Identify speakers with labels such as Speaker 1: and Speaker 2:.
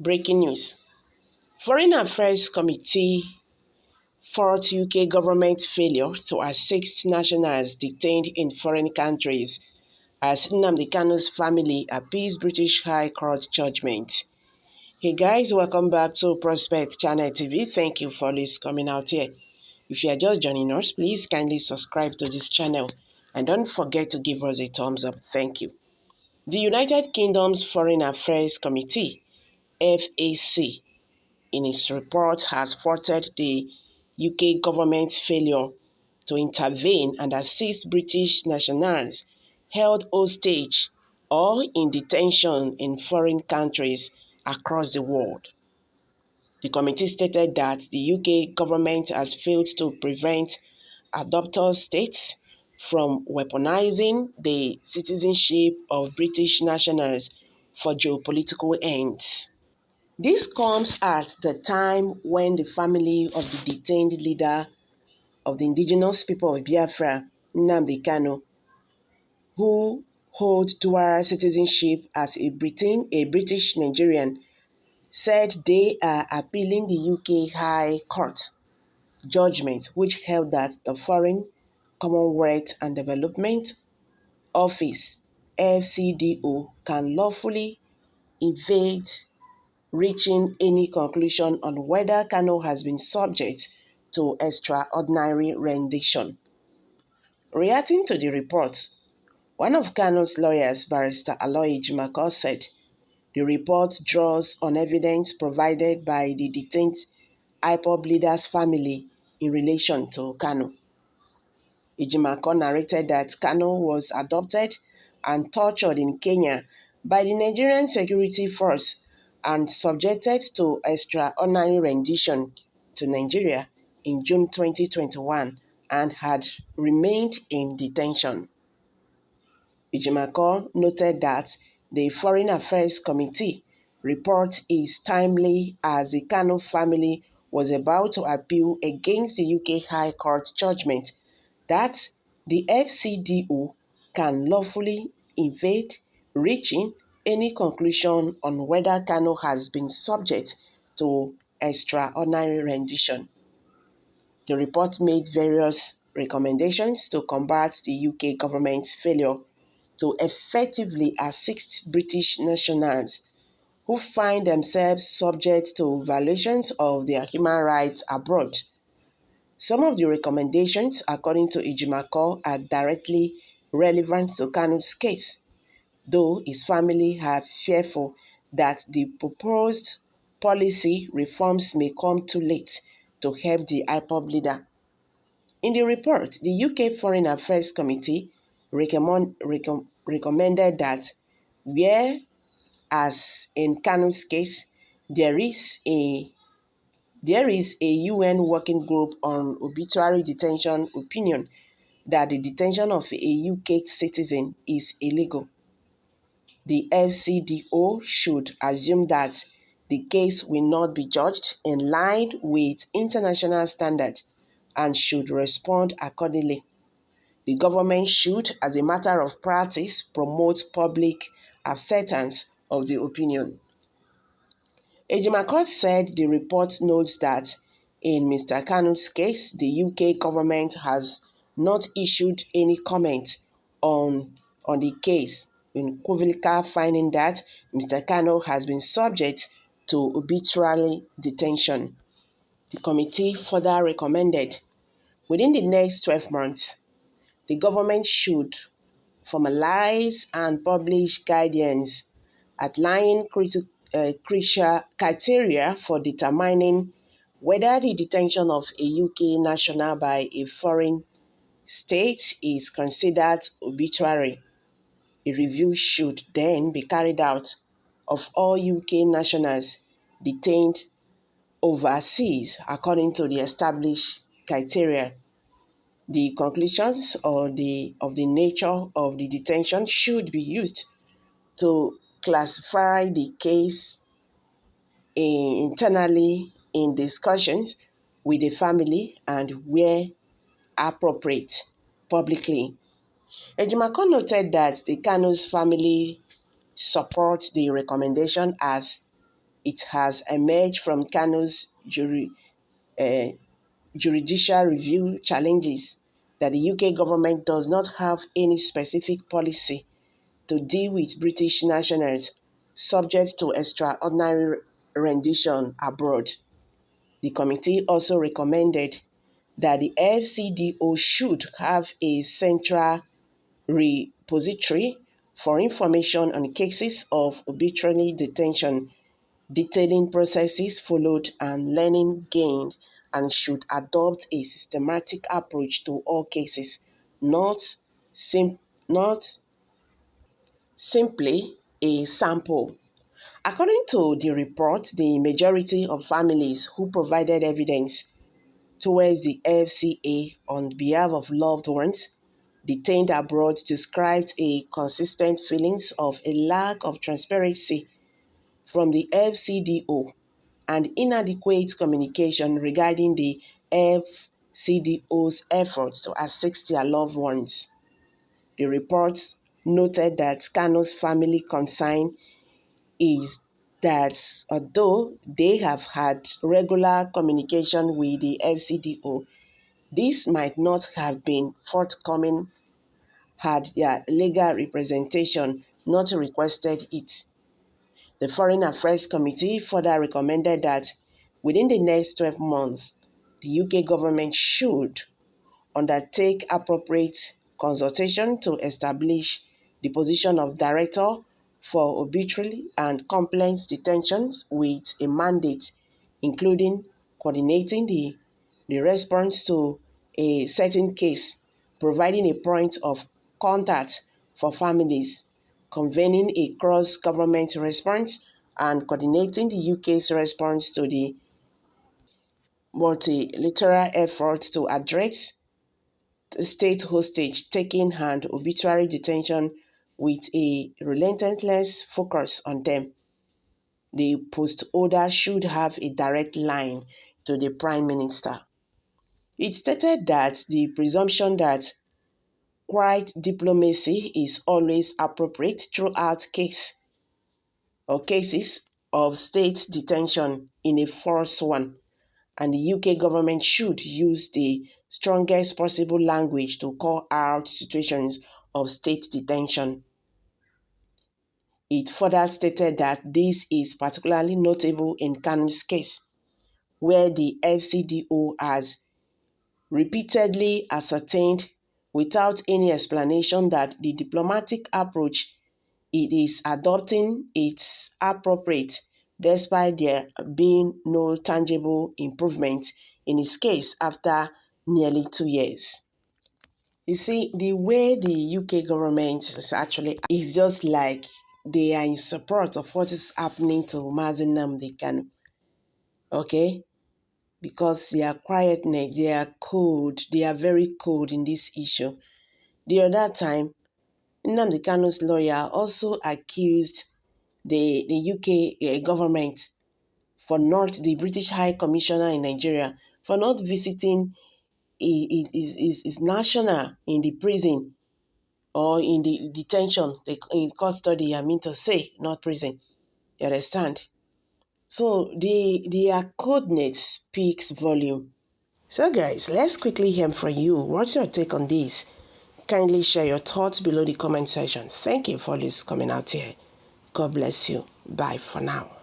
Speaker 1: Breaking news. Foreign Affairs Committee fought UK government failure to assist nationals detained in foreign countries as Nnamdi Kanu's family appeals British High Court judgment. Hey guys, welcome back to Prospect Channel TV. Thank you for always coming out here. If you are just joining us, please kindly subscribe to this channel and don't forget to give us a thumbs up. Thank you. The United Kingdom's Foreign Affairs Committee, FAC, in its report has faulted the UK government's failure to intervene and assist British nationals held hostage or in detention in foreign countries across the world. The committee stated that the UK government has failed to prevent adopter states from weaponizing the citizenship of British nationals for geopolitical ends. This comes at the time when the family of the detained leader of the indigenous people of Biafra, Nnamdi Kanu, who holds dual citizenship as a British Nigerian, said they are appealing the UK High Court judgment, which held that the Foreign, Commonwealth and Development Office, FCDO, can lawfully evade reaching any conclusion on whether Kanu has been subject to extraordinary rendition. Reacting to the report, one of Kanu's lawyers, Barrister Aloy Ejimakor, said the report draws on evidence provided by the detained IPOB leader's family in relation to Kanu. Ejimakor narrated that Kanu was adopted and tortured in Kenya by the Nigerian security force and subjected to extraordinary rendition to Nigeria in June 2021 and had remained in detention. Ejimakor noted that the Foreign Affairs Committee report is timely as the Kanu family was about to appeal against the UK High Court judgment that the FCDO can lawfully evade reaching any conclusion on whether Kanu has been subject to extraordinary rendition. The report made various recommendations to combat the UK government's failure to effectively assist British nationals who find themselves subject to violations of their human rights abroad. Some of the recommendations, according to Ejimakor, are directly relevant to Kanu's case, though his family are fearful that the proposed policy reforms may come too late to help the IPOB leader. In the report, the UK Foreign Affairs Committee recommended that where, as in Kanu's case, there is a UN working group on arbitrary detention opinion that the detention of a UK citizen is illegal. The FCDO should assume that the case will not be judged in line with international standards and should respond accordingly. The government should, as a matter of practice, promote public acceptance of the opinion. Ejimakor said the report notes that in Mr. Kanu's case, the UK government has not issued any comment on the case, unequivocally finding that Mr. Kanu has been subject to arbitrary detention. The committee further recommended within the next 12 months, the government should formalize and publish guidance outlining critical criteria for determining whether the detention of a UK national by a foreign state is considered arbitrary. A review should then be carried out of all UK nationals detained overseas according to the established criteria. The conclusions of the nature of the detention should be used to classify the case internally in discussions with the family and where appropriate publicly. Ejimakor noted that the Kanu's family supports the recommendation as it has emerged from Kano's judicial review challenges that the UK government does not have any specific policy to deal with British nationals subject to extraordinary rendition abroad. The committee also recommended that the FCDO should have a central repository for information on cases of arbitrary detention, detailing processes followed and learning gained, and should adopt a systematic approach to all cases, not, sim- not simply a sample. According to the report, the majority of families who provided evidence towards the FCA on behalf of loved ones detained abroad described a consistent feelings of a lack of transparency from the FCDO and inadequate communication regarding the FCDO's efforts to assist their loved ones. The report noted that Kano's family concern is that although they have had regular communication with the FCDO, this might not have been forthcoming had their legal representation not requested it. The Foreign Affairs Committee further recommended that within the next 12 months, the UK government should undertake appropriate consultation to establish the position of director for arbitrary and complaints detentions with a mandate including coordinating the response to a certain case, providing a point of contact for families, convening a cross-government response, and coordinating the UK's response to the multilateral efforts to address state hostage taking and arbitrary detention with a relentless focus on them. The post holder should have a direct line to the Prime Minister. It stated that the presumption that quiet diplomacy is always appropriate throughout cases of state detention in a forced one, and the UK government should use the strongest possible language to call out situations of state detention. It further stated that this is particularly notable in Kanu's case, where the FCDO has repeatedly ascertained without any explanation that the diplomatic approach it is adopting is appropriate, despite there being no tangible improvement in his case after nearly 2 years. You see, the way the UK government is just like they are in support of what is happening to Mazi Nnamdi Kanu, okay? Because they are quietness, they are cold, they are very cold in this issue. The other time, Nnamdi Kanu's lawyer also accused the UK government the British High Commissioner in Nigeria, for not visiting his national in the prison or in the detention, in custody, I mean to say, not prison. You understand? So their codename speaks volume. So guys, let's quickly hear from you. What's your take on this? Kindly share your thoughts below the comment section. Thank you for this coming out here. God bless you. Bye for now.